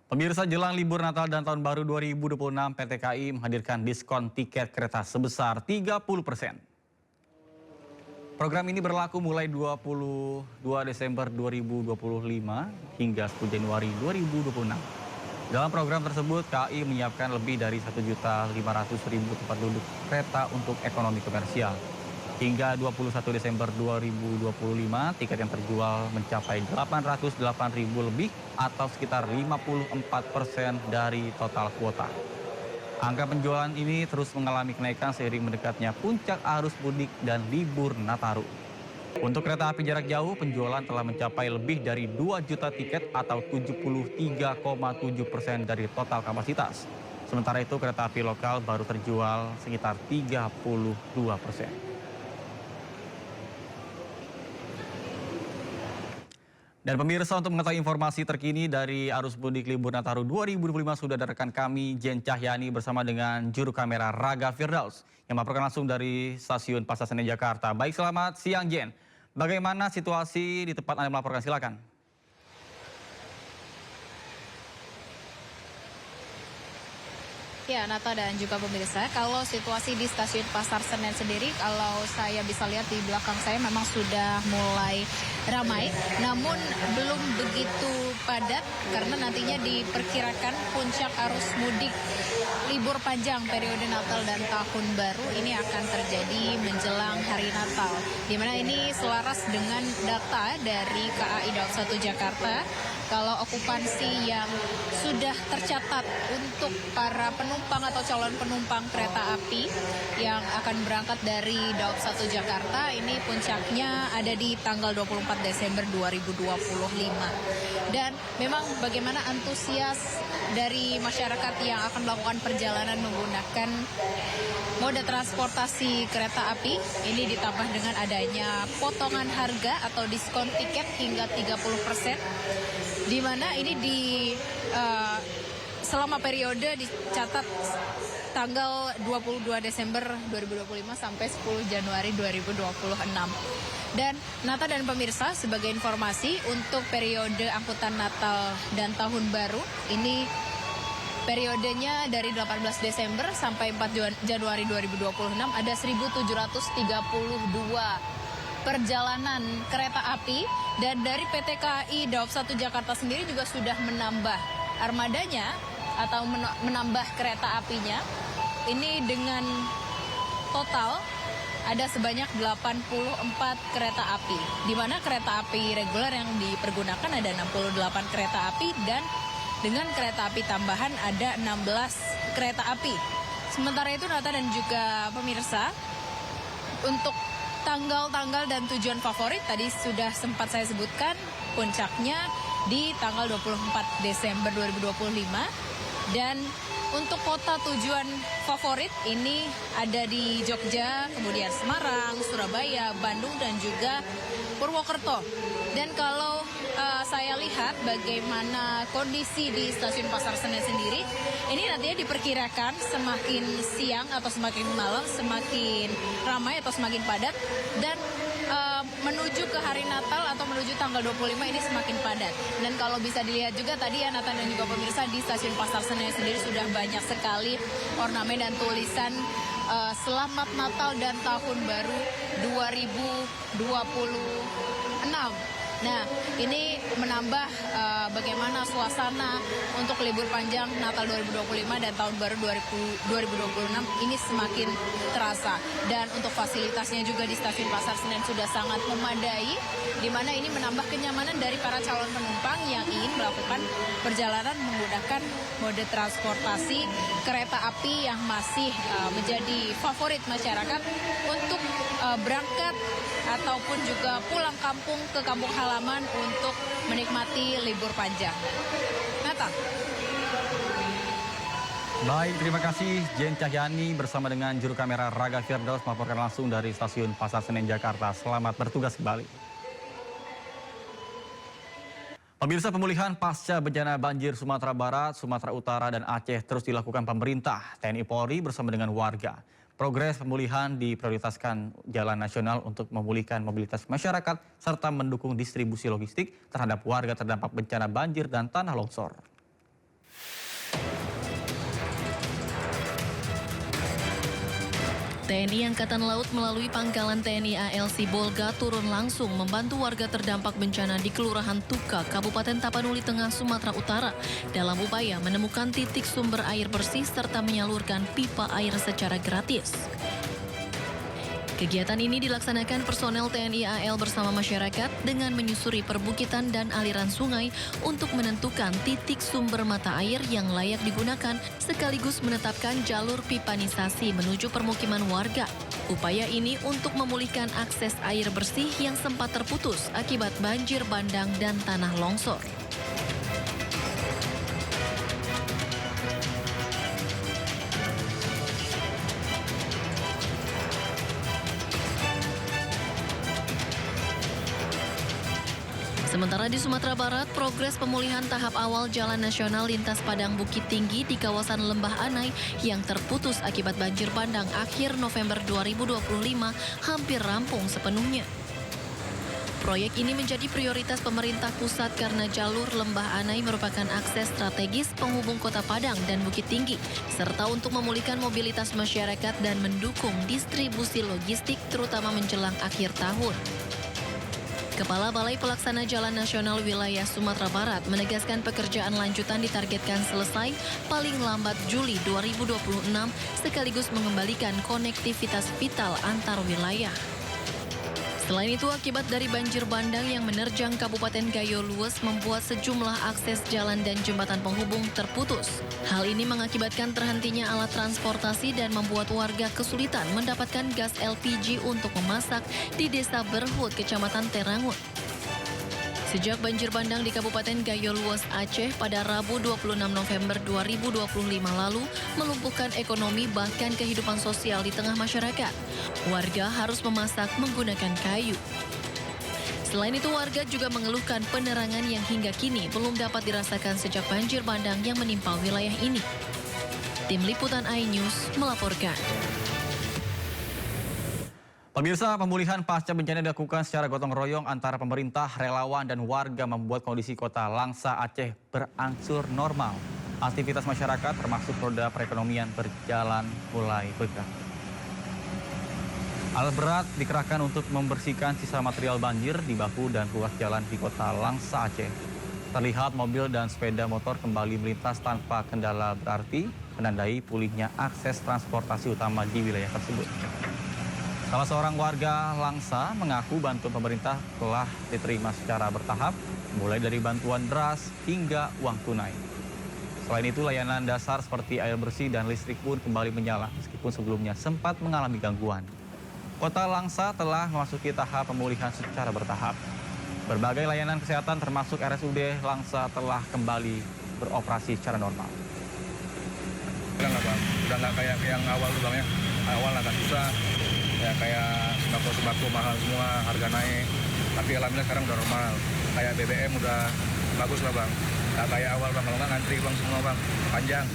Pemirsa, jelang libur Natal dan Tahun Baru 2026, PT KAI menghadirkan diskon tiket kereta sebesar 30%. Program ini berlaku mulai 22 Desember 2025 hingga 10 Januari 2026. Dalam program tersebut, KAI menyiapkan lebih dari 1.500.000 tempat duduk kereta untuk ekonomi komersial. Hingga 21 Desember 2025, tiket yang terjual mencapai 808.000 lebih atau sekitar 54% dari total kuota. Angka penjualan ini terus mengalami kenaikan seiring mendekatnya puncak arus mudik dan libur Nataru. Untuk kereta api jarak jauh, penjualan telah mencapai lebih dari 2 juta tiket atau 73,7% dari total kapasitas. Sementara itu, kereta api lokal baru terjual sekitar 32%. Dan pemirsa, untuk mengetahui informasi terkini dari arus mudik libur Nataru 2025 sudah ada rekan kami Jen Cahyani bersama dengan juru kamera Raga Firdaus yang melaporkan langsung dari stasiun Pasar Senen Jakarta. Baik, selamat siang Jen. Bagaimana situasi di tempat Anda melaporkan? Silakan. Ya, Nata dan juga pemirsa, kalau situasi di stasiun Pasar Senen sendiri, kalau saya bisa lihat di belakang saya memang sudah mulai ramai, namun belum begitu padat karena nantinya diperkirakan puncak arus mudik libur panjang periode Natal dan Tahun Baru ini akan terjadi menjelang hari Natal. Di mana ini selaras dengan data dari KAI Daob 1 Jakarta, kalau okupansi yang sudah tercatat untuk para penumpang atau calon penumpang kereta api yang akan berangkat dari Daob 1 Jakarta, ini puncaknya ada di tanggal 24 Desember 2025. Dan memang bagaimana antusias dari masyarakat yang akan melakukan perjalanan menggunakan moda transportasi kereta api ini ditambah dengan adanya potongan harga atau diskon tiket hingga 30%, di mana ini selama periode dicatat tanggal 22 Desember 2025 sampai 10 Januari 2026. Dan Nata dan pemirsa, sebagai informasi untuk periode angkutan Natal dan Tahun Baru ini periodenya dari 18 Desember sampai 4 Januari 2026 ada 1.732 perjalanan kereta api, dan dari PT KAI Daob 1 Jakarta sendiri juga sudah menambah armadanya atau menambah kereta apinya. Ini dengan total ada sebanyak 84 kereta api, di mana kereta api reguler yang dipergunakan ada 68 kereta api dan dengan kereta api tambahan ada 16 kereta api. Sementara itu Nata dan juga pemirsa, untuk tanggal-tanggal dan tujuan favorit tadi sudah sempat saya sebutkan, puncaknya di tanggal 24 Desember 2025. Dan untuk kota tujuan favorit ini ada di Jogja, kemudian Semarang, Surabaya, Bandung, dan juga Purwokerto. Dan kalau saya lihat bagaimana kondisi di stasiun Pasar Senen sendiri, ini nantinya diperkirakan semakin siang atau semakin malam semakin ramai atau semakin padat, dan menuju ke hari Natal atau menuju tanggal 25 ini semakin padat. Dan kalau bisa dilihat juga tadi ya Nathan dan juga pemirsa, di stasiun Pasar Senen sendiri sudah banyak sekali ornamen dan tulisan Selamat Natal dan Tahun Baru 2026. Nah, ini menambah bagaimana suasana untuk libur panjang Natal 2025 dan Tahun Baru 2026 ini semakin terasa. Dan untuk fasilitasnya juga di stasiun Pasar Senen sudah sangat memadai, di mana ini menambah kenyamanan dari para calon penumpang yang ingin melakukan perjalanan menggunakan mode transportasi kereta api yang masih menjadi favorit masyarakat untuk berangkat ataupun juga pulang kampung ke kampung halaman untuk menikmati libur panjang. Nata. Baik, terima kasih Jen Cahyani bersama dengan juru kamera Raga Firdaus melaporkan langsung dari stasiun Pasar Senen Jakarta. Selamat bertugas kembali. Pemirsa, pemulihan pasca bencana banjir Sumatera Barat, Sumatera Utara, dan Aceh terus dilakukan pemerintah, TNI Polri bersama dengan warga. Progres pemulihan diprioritaskan jalan nasional untuk memulihkan mobilitas masyarakat serta mendukung distribusi logistik terhadap warga terdampak bencana banjir dan tanah longsor. TNI Angkatan Laut melalui Pangkalan TNI AL Sibolga turun langsung membantu warga terdampak bencana di Kelurahan Tuka, Kabupaten Tapanuli Tengah, Sumatera Utara dalam upaya menemukan titik sumber air bersih serta menyalurkan pipa air secara gratis. Kegiatan ini dilaksanakan personel TNI AL bersama masyarakat dengan menyusuri perbukitan dan aliran sungai untuk menentukan titik sumber mata air yang layak digunakan sekaligus menetapkan jalur pipanisasi menuju permukiman warga. Upaya ini untuk memulihkan akses air bersih yang sempat terputus akibat banjir bandang dan tanah longsor. Sementara di Sumatera Barat, progres pemulihan tahap awal Jalan Nasional Lintas Padang Bukit Tinggi di kawasan Lembah Anai yang terputus akibat banjir bandang akhir November 2025 hampir rampung sepenuhnya. Proyek ini menjadi prioritas pemerintah pusat karena jalur Lembah Anai merupakan akses strategis penghubung Kota Padang dan Bukit Tinggi, serta untuk memulihkan mobilitas masyarakat dan mendukung distribusi logistik terutama menjelang akhir tahun. Kepala Balai Pelaksana Jalan Nasional Wilayah Sumatera Barat menegaskan pekerjaan lanjutan ditargetkan selesai paling lambat Juli 2026 sekaligus mengembalikan konektivitas vital antar wilayah. Selain itu, akibat dari banjir bandang yang menerjang Kabupaten Gayo Lues membuat sejumlah akses jalan dan jembatan penghubung terputus. Hal ini mengakibatkan terhentinya alat transportasi dan membuat warga kesulitan mendapatkan gas LPG untuk memasak di Desa Berhut, Kecamatan Terangut. Sejak banjir bandang di Kabupaten Gayo Lues, Aceh pada Rabu 26 November 2025 lalu melumpuhkan ekonomi bahkan kehidupan sosial di tengah masyarakat. Warga harus memasak menggunakan kayu. Selain itu, warga juga mengeluhkan penerangan yang hingga kini belum dapat dirasakan sejak banjir bandang yang menimpa wilayah ini. Tim Liputan iNews melaporkan. Pemirsa, pemulihan pasca bencana dilakukan secara gotong royong antara pemerintah, relawan, dan warga membuat kondisi kota Langsa, Aceh berangsur normal. Aktivitas masyarakat termasuk roda perekonomian berjalan mulai bergerak. Alat berat dikerahkan untuk membersihkan sisa material banjir di bahu dan ruas jalan di kota Langsa, Aceh. Terlihat mobil dan sepeda motor kembali melintas tanpa kendala berarti menandai pulihnya akses transportasi utama di wilayah tersebut. Salah seorang warga Langsa mengaku bantuan pemerintah telah diterima secara bertahap, mulai dari bantuan beras hingga uang tunai. Selain itu, layanan dasar seperti air bersih dan listrik pun kembali menyala, meskipun sebelumnya sempat mengalami gangguan. Kota Langsa telah memasuki tahap pemulihan secara bertahap. Berbagai layanan kesehatan termasuk RSUD Langsa telah kembali beroperasi secara normal. Udah nggak kayak yang awal tuh Bang ya. Awal agak susah. Ya kayak sembako mahal semua, harga naik. Tapi alhamdulillah sekarang udah normal. Kayak BBM udah bagus lah Bang. Nggak kayak awal Bang, kalau nggak ngantri Bang semua Bang, panjang.